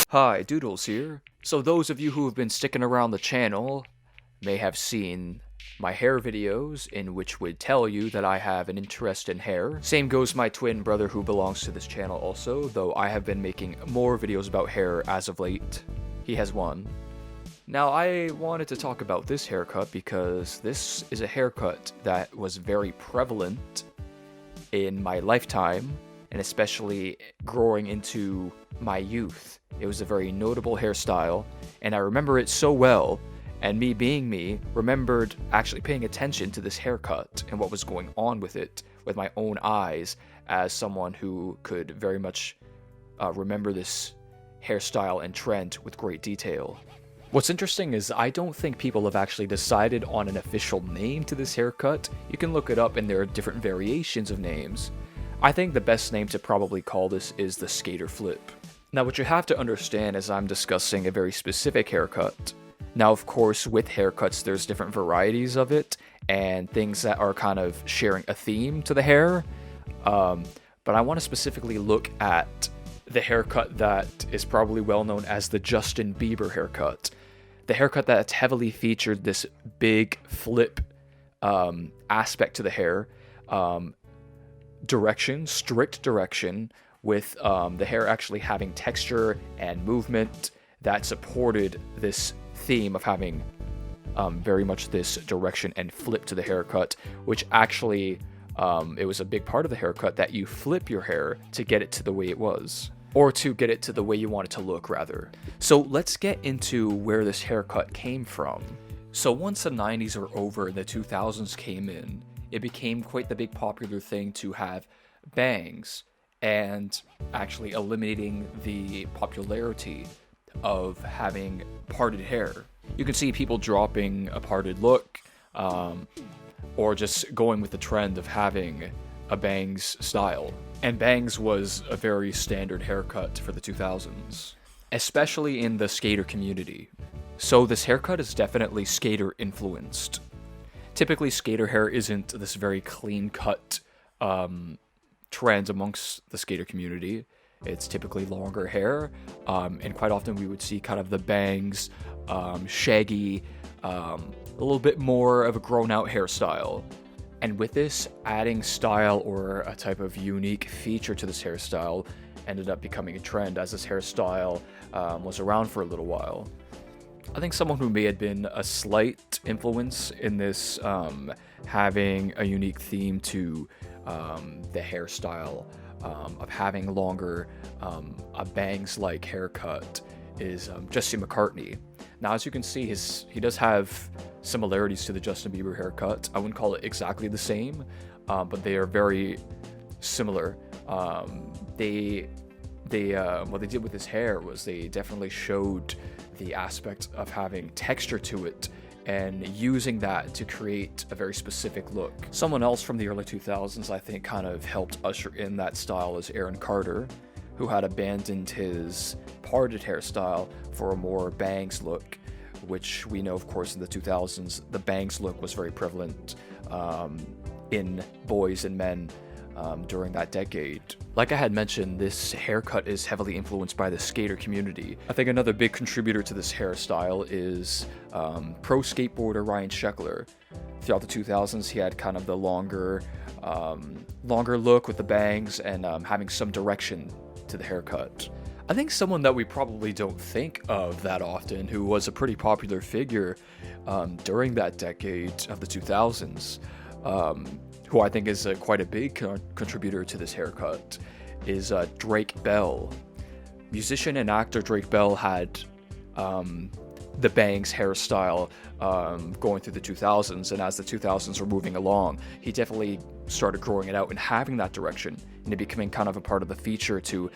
Hi, Doodles here. So those of you who have been sticking around the channel may have seen my hair videos, in which would tell you that I have an interest in hair. Same goes my twin brother who belongs to this channel also, though I have been making more videos about hair as of late. He has one. Now I wanted to talk about this haircut because this is a haircut that was very prevalent in my lifetime, and especially growing into my youth. It was a very notable hairstyle, and I remember it so well, and me being me, remembered actually paying attention to this haircut and what was going on with it with my own eyes as someone who could very much remember this hairstyle and trend with great detail. What's interesting is I don't think people have actually decided on an official name to this haircut. You can look it up and there are different variations of names. I think the best name to probably call this is the skater flip. Now what you have to understand is I'm discussing a very specific haircut. Now of course with haircuts there's different varieties of it and things that are kind of sharing a theme to the hair. But I want to specifically look at the haircut that is probably well known as the Justin Bieber haircut. The haircut that's heavily featured this big flip aspect to the hair. Strict direction, with the hair actually having texture and movement that supported this theme of having very much this direction and flip to the haircut, which actually it was a big part of the haircut that you flip your hair to get it to the way it was, or to get it to the way you want it to look rather. So let's get into where this haircut came from. So once the 90s were over and the 2000s came in, it became quite the big popular thing to have bangs, and actually eliminating the popularity of having parted hair. You can see people dropping a parted look, or just going with the trend of having a bangs style. And bangs was a very standard haircut for the 2000s, especially in the skater community. So this haircut is definitely skater influenced. Typically, skater hair isn't this very clean-cut trend amongst the skater community. It's typically longer hair, and quite often we would see kind of the bangs, shaggy, a little bit more of a grown-out hairstyle. And with this, adding style or a type of unique feature to this hairstyle ended up becoming a trend, as this hairstyle was around for a little while. I think someone who may have been a slight influence in this having a unique theme to the hairstyle of having longer, a bangs-like haircut is Justin McCartney. Now, as you can see, he does have similarities to the Justin Bieber haircut. I wouldn't call it exactly the same, but they are very similar. What they did with his hair was they definitely showed the aspect of having texture to it and using that to create a very specific look. Someone else from the early 2000s I think kind of helped usher in that style is Aaron Carter, who had abandoned his parted hairstyle for a more bangs look, which we know of course in the 2000s the bangs look was very prevalent in boys and men during that decade. Like I had mentioned, this haircut is heavily influenced by the skater community. I think another big contributor to this hairstyle is pro skateboarder Ryan Sheckler. Throughout the 2000s, he had kind of the longer look with the bangs and having some direction to the haircut. I think someone that we probably don't think of that often, who was a pretty popular figure during that decade of the 2000s, who I think is quite a big contributor to this haircut, is Drake Bell. Musician and actor Drake Bell had the bangs hairstyle going through the 2000s, and as the 2000s were moving along, he definitely started growing it out and having that direction, and it becoming kind of a part of the feature to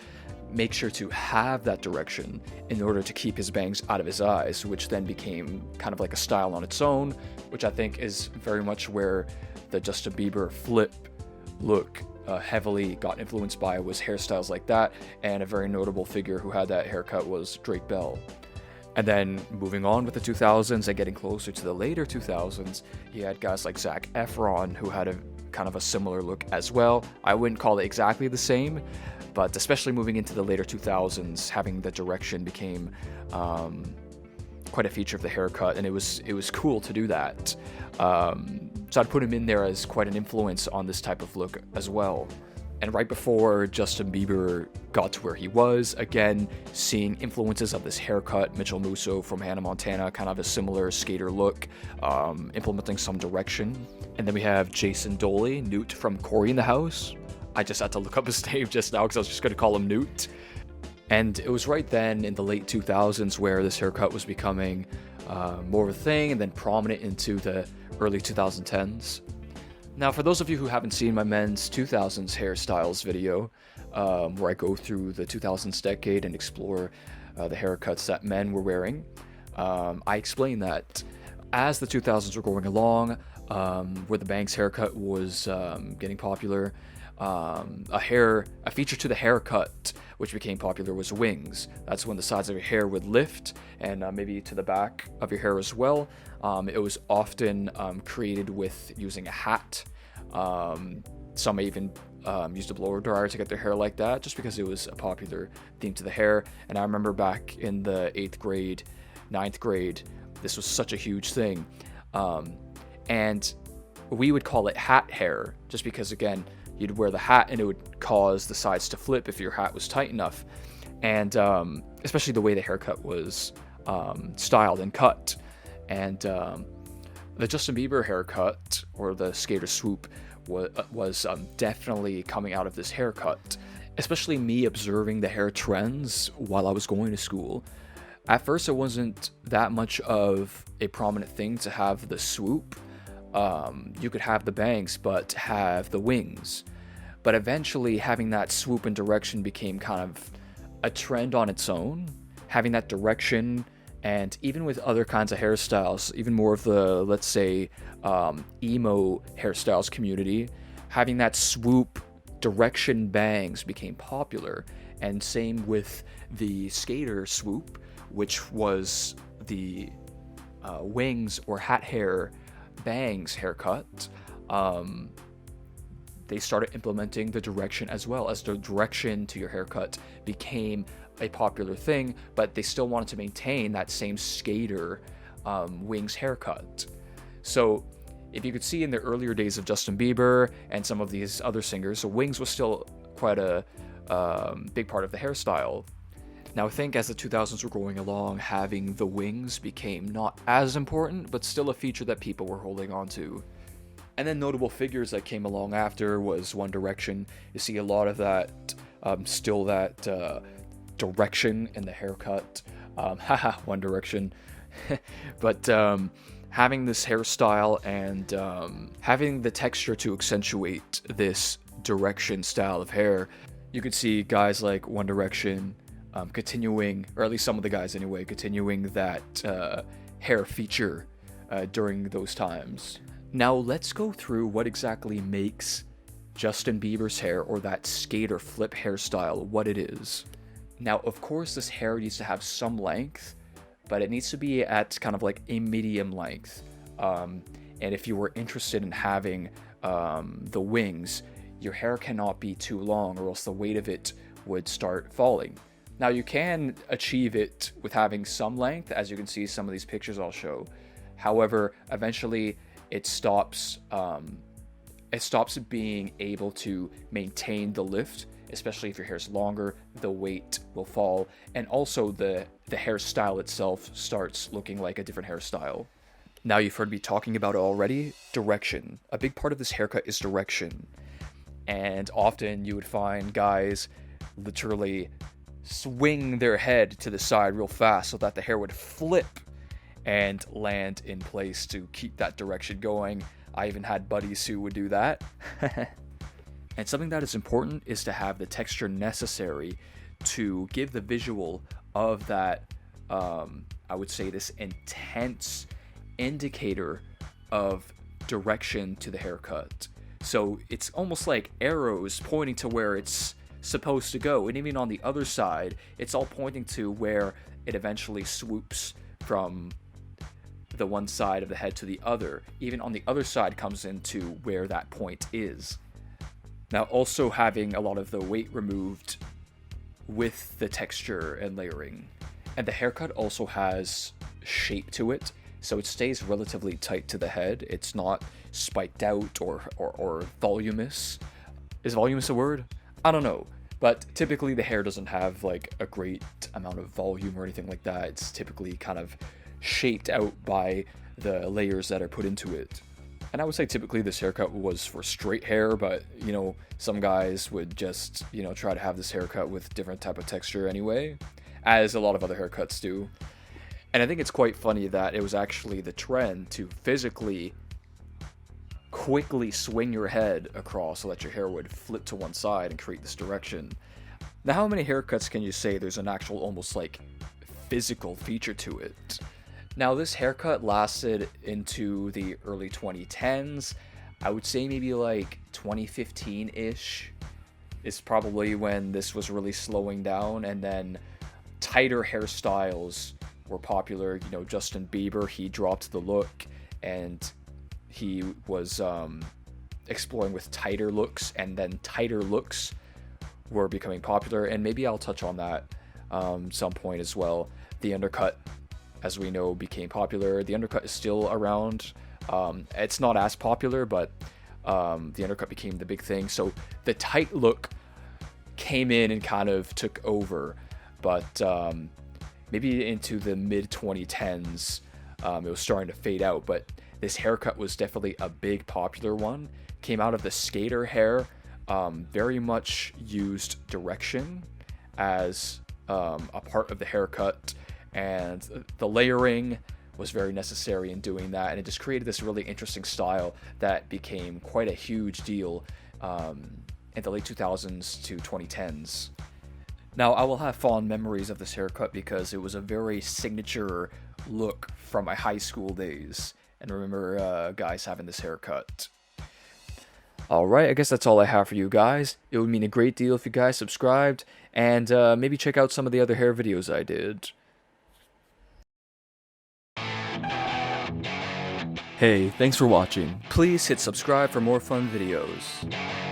make sure to have that direction in order to keep his bangs out of his eyes, which then became kind of like a style on its own, which I think is very much where the Justin Bieber flip look heavily got influenced by, was hairstyles like that, and a very notable figure who had that haircut was Drake Bell. And then moving on with the 2000s and getting closer to the later 2000s, you had guys like Zac Efron, who had a kind of a similar look as well. I wouldn't call it exactly the same, but especially moving into the later 2000s, having the direction became quite a feature of the haircut, and it was cool to do that. So I'd put him in there as quite an influence on this type of look as well. And right before Justin Bieber got to where he was, again, seeing influences of this haircut, Mitchell Musso from Hannah Montana, kind of a similar skater look, implementing some direction. And then we have Jason Dooley, Newt from Corey in the House. I just had to look up his name just now because I was just going to call him Newt. And it was right then in the late 2000s where this haircut was becoming more of a thing, and then prominent into the early 2010s. Now, for those of you who haven't seen my men's 2000s hairstyles video, where I go through the 2000s decade and explore the haircuts that men were wearing, I explain that as the 2000s were going along, where the bangs haircut was getting popular, a feature to the haircut which became popular was wings. That's when the sides of your hair would lift, and maybe to the back of your hair as well. It was often created with using a hat. Some may even used a blower dryer to get their hair like that, just because it was a popular theme to the hair. And I remember back in the 8th grade, 9th grade, this was such a huge thing. And we would call it hat hair, just because, again, you'd wear the hat and it would cause the sides to flip if your hat was tight enough. And especially the way the haircut was styled and cut. And the Justin Bieber haircut, or the skater swoop, was definitely coming out of this haircut. Especially me observing the hair trends while I was going to school. At first, it wasn't that much of a prominent thing to have the swoop. You could have the bangs, but have the wings. But eventually, having that swoop and direction became kind of a trend on its own. Having that direction, and even with other kinds of hairstyles, even more of the, let's say, emo hairstyles community, having that swoop direction bangs became popular. And same with the skater swoop, which was the wings or hat hair bangs haircut. They started implementing the direction as well, as the direction to your haircut became a popular thing, but they still wanted to maintain that same skater wings haircut. So if you could see in the earlier days of Justin Bieber and some of these other singers, so wings was still quite a big part of the hairstyle. Now, I think as the 2000s were going along, having the wings became not as important, but still a feature that people were holding on to. And then notable figures that came along after was One Direction. You see a lot of that, still that direction in the haircut. One Direction. But having this hairstyle and having the texture to accentuate this direction style of hair, you could see guys like One Direction continuing, or at least some of the guys anyway, continuing that hair feature during those times. Now let's go through what exactly makes Justin Bieber's hair, or that skater flip hairstyle, what it is. Now, of course, this hair needs to have some length, but it needs to be at kind of like a medium length. And if you were interested in having the wings, your hair cannot be too long, or else the weight of it would start falling. Now, you can achieve it with having some length, as you can see some of these pictures I'll show. However, eventually it stops being able to maintain the lift, especially if your hair is longer, the weight will fall, and also the hairstyle itself starts looking like a different hairstyle. Now, you've heard me talking about it already, direction. A big part of this haircut is direction. And often you would find guys literally swing their head to the side real fast so that the hair would flip and land in place to keep that direction going. I even had buddies who would do that. And something that is important is to have the texture necessary to give the visual of that, I would say, this intense indicator of direction to the haircut. So it's almost like arrows pointing to where it's supposed to go. And even on the other side, it's all pointing to where it eventually swoops from the one side of the head to the other. Even on the other side comes into where that point is. Now, also having a lot of the weight removed with the texture and layering. And the haircut also has shape to it, so it stays relatively tight to the head. It's not spiked out or voluminous. Is voluminous a word? I don't know. But typically the hair doesn't have like a great amount of volume or anything like that. It's typically kind of shaped out by the layers that are put into it. And I would say typically this haircut was for straight hair, but you know, some guys would just, you know, try to have this haircut with different type of texture anyway, as a lot of other haircuts do. And I think it's quite funny that it was actually the trend to physically quickly swing your head across so that your hair would flip to one side and create this direction. Now, how many haircuts can you say there's an actual almost like physical feature to it? Now, this haircut lasted into the early 2010s. I would say maybe like 2015-ish is probably when this was really slowing down, and then tighter hairstyles were popular. You know, Justin Bieber, he dropped the look, and he was exploring with tighter looks, and then tighter looks were becoming popular, and maybe I'll touch on that some point as well. The undercut, as we know, became popular. The undercut is still around. It's not as popular, but the undercut became the big thing. So the tight look came in and kind of took over, but maybe into the mid 2010s, it was starting to fade out. But this haircut was definitely a big popular one. Came out of the skater hair, very much used direction as a part of the haircut, and the layering was very necessary in doing that, and it just created this really interesting style that became quite a huge deal in the late 2000s to 2010s. Now, I will have fond memories of this haircut because it was a very signature look from my high school days, and I remember guys having this haircut. Alright, I guess that's all I have for you guys. It would mean a great deal if you guys subscribed, and maybe check out some of the other hair videos I did. Hey, thanks for watching. Please hit subscribe for more fun videos.